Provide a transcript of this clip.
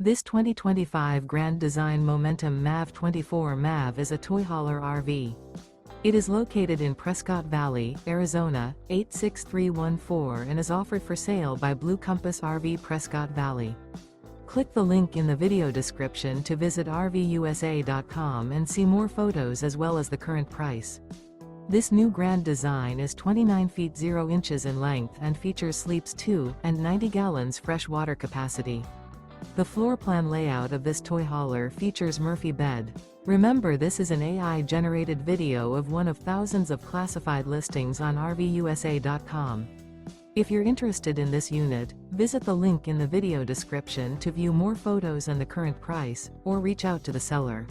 This 2025 Grand Design Momentum MAV 24 MAV is a toy hauler RV. It is located in Prescott Valley, Arizona, 86314 and is offered for sale by Blue Compass RV Prescott Valley. Click the link in the video description to visit RVUSA.com and see more photos as well as the current price. This new Grand Design is 29 feet 0 inches in length and features sleeps 2 and 90 gallons fresh water capacity. The floor plan layout of this toy hauler features Murphy bed. Remember, this is an AI-generated video of one of thousands of classified listings on RVUSA.com. If you're interested in this unit, visit the link in the video description to view more photos and the current price, or reach out to the seller.